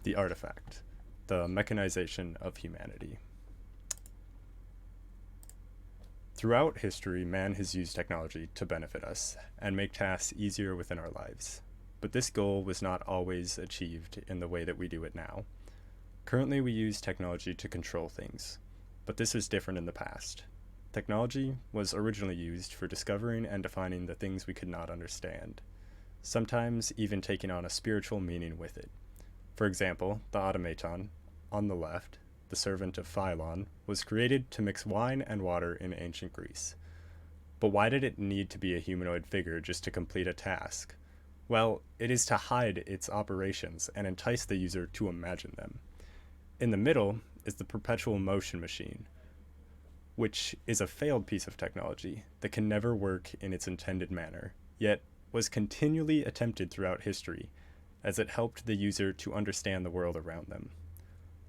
The artifact, the mechanization of humanity. Throughout history, man has used technology to benefit us and make tasks easier within our lives. But this goal was not always achieved in the way that we do it now. Currently, we use technology to control things, but this is different in the past. Technology was originally used for discovering and defining the things we could not understand, sometimes even taking on a spiritual meaning with it. For example, the automaton, on the left, the servant of Philon, was created to mix wine and water in ancient Greece. But why did it need to be a humanoid figure just to complete a task? Well, it is to hide its operations and entice the user to imagine them. In the middle is the perpetual motion machine, which is a failed piece of technology that can never work in its intended manner, yet was continually attempted throughout history, as it helped the user to understand the world around them.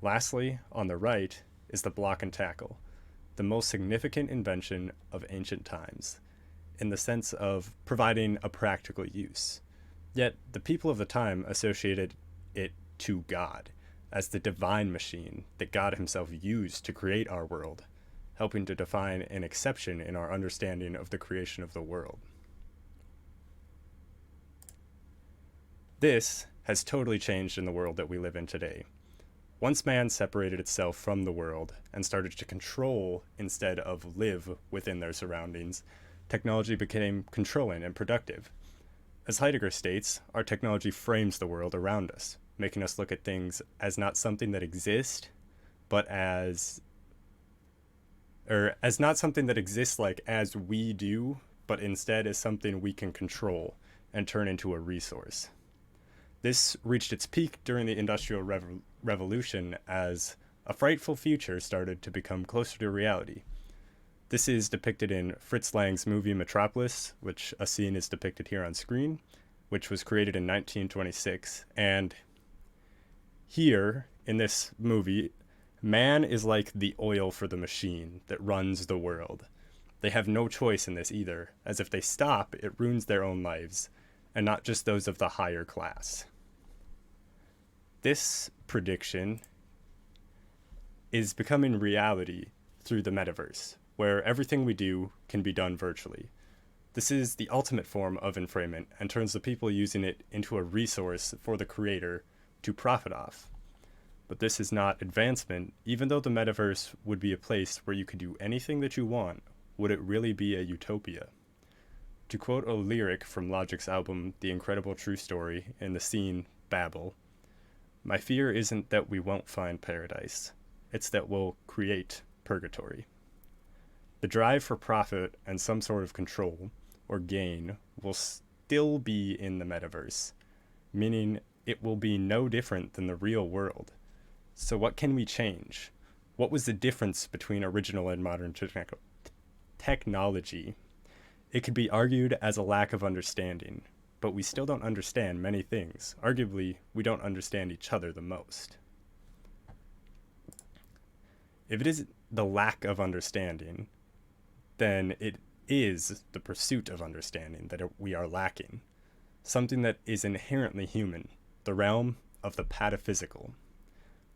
Lastly, on the right, is the block and tackle, the most significant invention of ancient times, in the sense of providing a practical use. Yet, the people of the time associated it to God, as the divine machine that God himself used to create our world, helping to define an exception in our understanding of the creation of the world. This has totally changed in the world that we live in today. Once man separated itself from the world and started to control instead of live within their surroundings, technology became controlling and productive. As Heidegger states, our technology frames the world around us, making us look at things as not something that exist, but as not something that exists like as we do, but instead as something we can control and turn into a resource. This reached its peak during the Industrial Revolution as a frightful future started to become closer to reality. This is depicted in Fritz Lang's movie Metropolis, which a scene is depicted here on screen, which was created in 1926. And here, in this movie, man is like the oil for the machine that runs the world. They have no choice in this either, as if they stop, it ruins their own lives, and not just those of the higher class. This prediction is becoming reality through the metaverse, where everything we do can be done virtually. This is the ultimate form of enfrainment and turns the people using it into a resource for the creator to profit off. But this is not advancement. Even though the metaverse would be a place where you could do anything that you want, would it really be a utopia? To quote a lyric from Logic's album The Incredible True Story in the scene Babel, "My fear isn't that we won't find paradise, it's that we'll create purgatory." The drive for profit and some sort of control or gain will still be in the metaverse, meaning it will be no different than the real world. So what can we change? What was the difference between original and modern technology? It could be argued as a lack of understanding, but we still don't understand many things. Arguably, we don't understand each other the most. If it is the lack of understanding, then it is the pursuit of understanding that we are lacking, something that is inherently human, the realm of the pataphysical.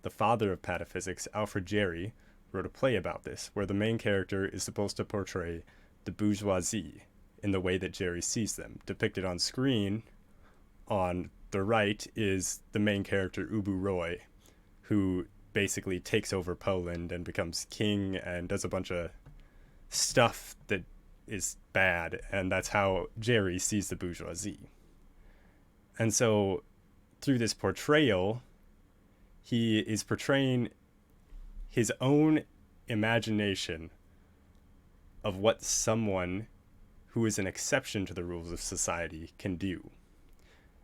The father of pataphysics, Alfred Jarry, wrote a play about this, where the main character is supposed to portray the bourgeoisie in the way that Jarry sees them. Depicted on screen, on the right, is the main character, Ubu Roy, who basically takes over Poland and becomes king and does a bunch of stuff that is bad, and that's how Jarry sees the bourgeoisie. And so, through this portrayal, he is portraying his own imagination of what someone who is an exception to the rules of society can do.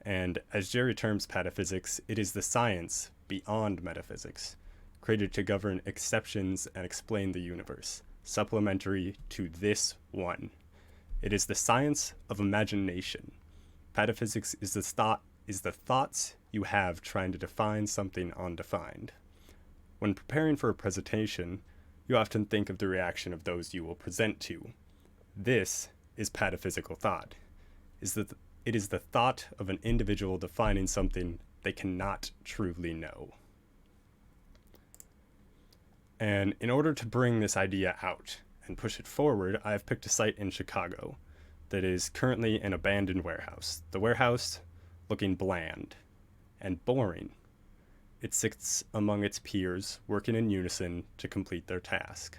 And as Jarry terms pataphysics, it is the science beyond metaphysics, created to govern exceptions and explain the universe, supplementary to this one. It is the science of imagination. Pataphysics is the thoughts you have trying to define something undefined. When preparing for a presentation, you often think of the reaction of those you will present to. This is pataphysical thought. It is the thought of an individual defining something they cannot truly know. And in order to bring this idea out and push it forward, I have picked a site in Chicago that is currently an abandoned warehouse. The warehouse looking bland and boring. It sits among its peers, working in unison to complete their task.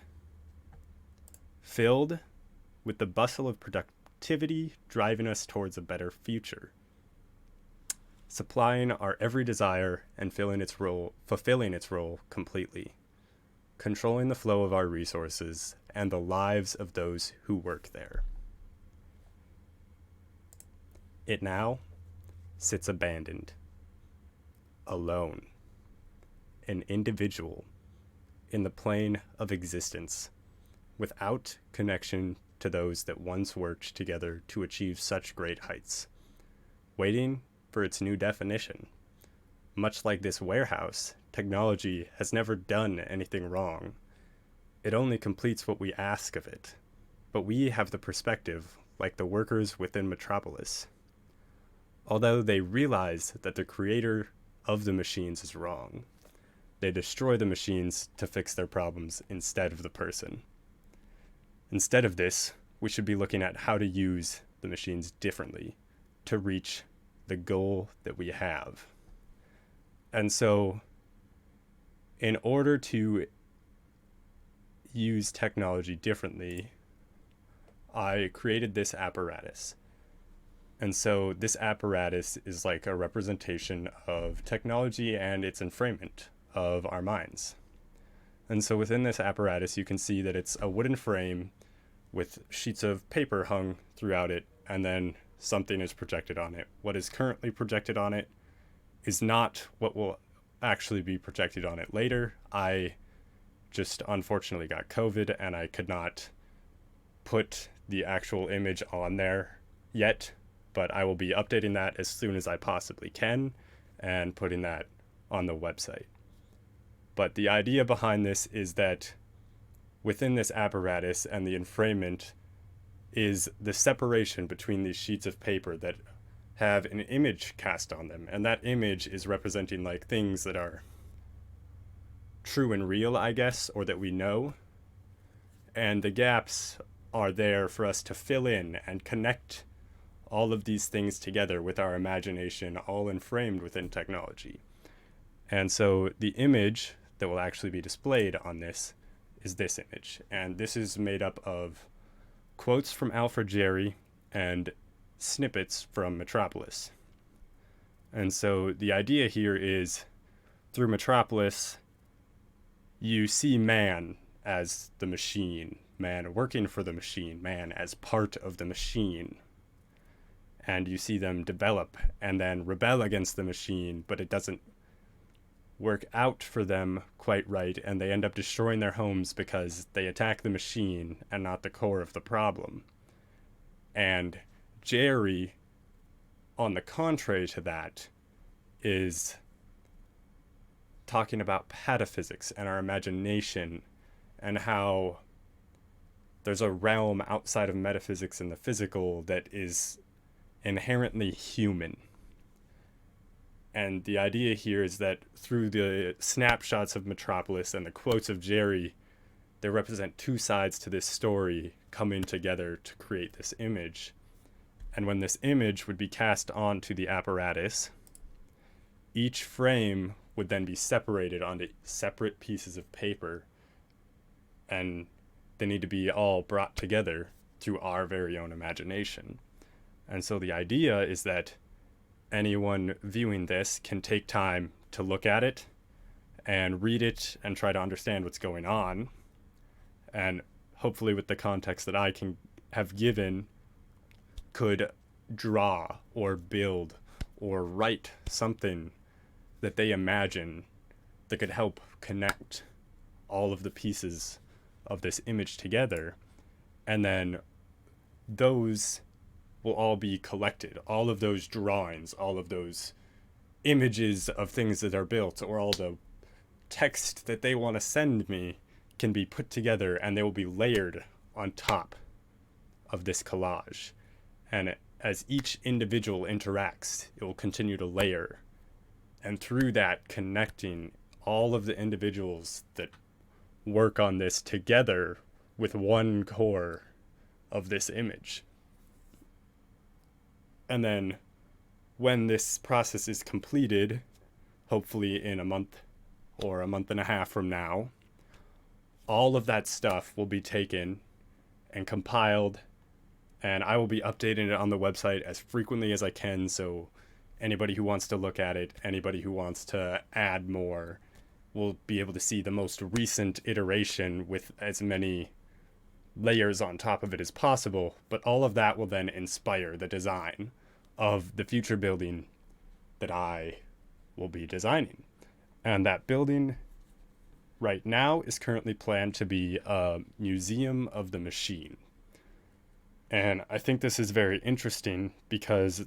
Filled with the bustle of productivity driving us towards a better future. Supplying our every desire and fulfilling its role completely. Controlling the flow of our resources and the lives of those who work there. It now sits abandoned, alone, an individual in the plane of existence, without connection to those that once worked together to achieve such great heights, waiting for its new definition. Much like this warehouse, technology has never done anything wrong. It only completes what we ask of it. But we have the perspective, like the workers within Metropolis. Although they realize that the creator of the machines is wrong, they destroy the machines to fix their problems instead of the person. Instead of this, we should be looking at how to use the machines differently to reach the goal that we have. And so, in order to use technology differently, I created this apparatus. And so this apparatus is like a representation of technology and its enframement of our minds. And so within this apparatus, you can see that it's a wooden frame with sheets of paper hung throughout it, and then something is projected on it. What is currently projected on it is not what will actually be projected on it later. I just unfortunately got COVID and I could not put the actual image on there yet, but I will be updating that as soon as I possibly can and putting that on the website. But the idea behind this is that within this apparatus and the enframement is the separation between these sheets of paper that have an image cast on them, and that image is representing like things that are true and real, I guess, or that we know, and the gaps are there for us to fill in and connect all of these things together with our imagination, all enframed within technology. And so the image that will actually be displayed on this is this image, and this is made up of quotes from Alfred Jarry and snippets from Metropolis. And so the idea here is, through Metropolis, you see man as the machine, man working for the machine, man as part of the machine. And you see them develop and then rebel against the machine, but it doesn't work out for them quite right, and they end up destroying their homes because they attack the machine and not the core of the problem. And Jerry, on the contrary to that, is talking about pataphysics and our imagination and how there's a realm outside of metaphysics and the physical that is inherently human. And the idea here is that through the snapshots of Metropolis and the quotes of Jerry, they represent two sides to this story coming together to create this image. And when this image would be cast onto the apparatus, each frame would then be separated onto separate pieces of paper, and they need to be all brought together through our very own imagination. And so the idea is that anyone viewing this can take time to look at it and read it and try to understand what's going on. And hopefully with the context that I can have given, could draw or build or write something that they imagine that could help connect all of the pieces of this image together. And then those will all be collected. All of those drawings, all of those images of things that are built, or all the text that they want to send me can be put together, and they will be layered on top of this collage. And as each individual interacts, it will continue to layer And through that, connecting all of the individuals that work on this together with one core of this image. And then when this process is completed, hopefully in a month or a month and a half from now, all of that stuff will be taken and compiled, and I will be updating it on the website as frequently as I can, so anybody who wants to look at it, anybody who wants to add more, will be able to see the most recent iteration with as many layers on top of it as possible. But all of that will then inspire the design of the future building that I will be designing. And that building right now is currently planned to be a museum of the machine. And I think this is very interesting because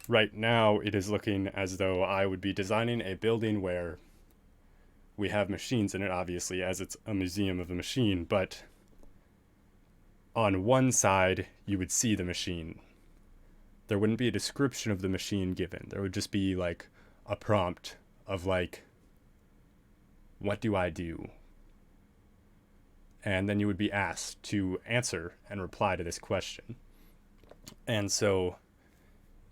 right now it is looking as though I would be designing a building where we have machines in it, obviously, as it's a museum of the machine, but on one side you would see the machine. There wouldn't be a description of the machine given. There would just be like a prompt of like, what do I do? And then you would be asked to answer and reply to this question. And so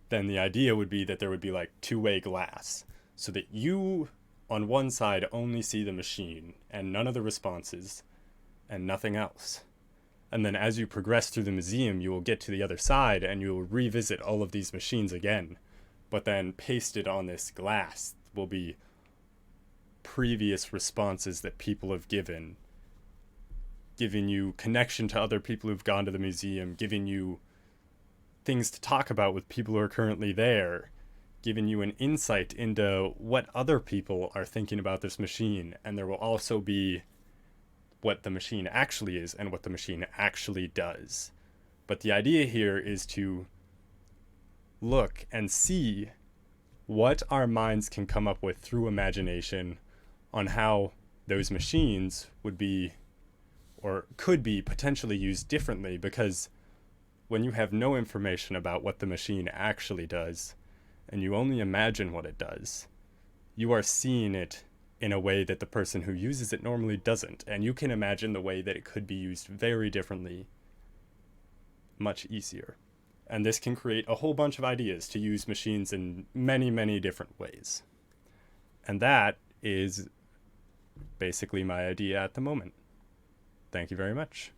then the idea would be that there would be like two-way glass, so that you on one side only see the machine and none of the responses and nothing else. And then as you progress through the museum, you will get to the other side and you will revisit all of these machines again. But then pasted on this glass will be previous responses that people have given, giving you connection to other people who've gone to the museum, giving you things to talk about with people who are currently there, giving you an insight into what other people are thinking about this machine. And there will also be what the machine actually is and what the machine actually does. But the idea here is to look and see what our minds can come up with through imagination on how those machines would be or could be potentially used differently, because when you have no information about what the machine actually does and you only imagine what it does, you are seeing it in a way that the person who uses it normally doesn't, and you can imagine the way that it could be used very differently, much easier. And this can create a whole bunch of ideas to use machines in many, many different ways. And that is basically my idea at the moment. Thank you very much.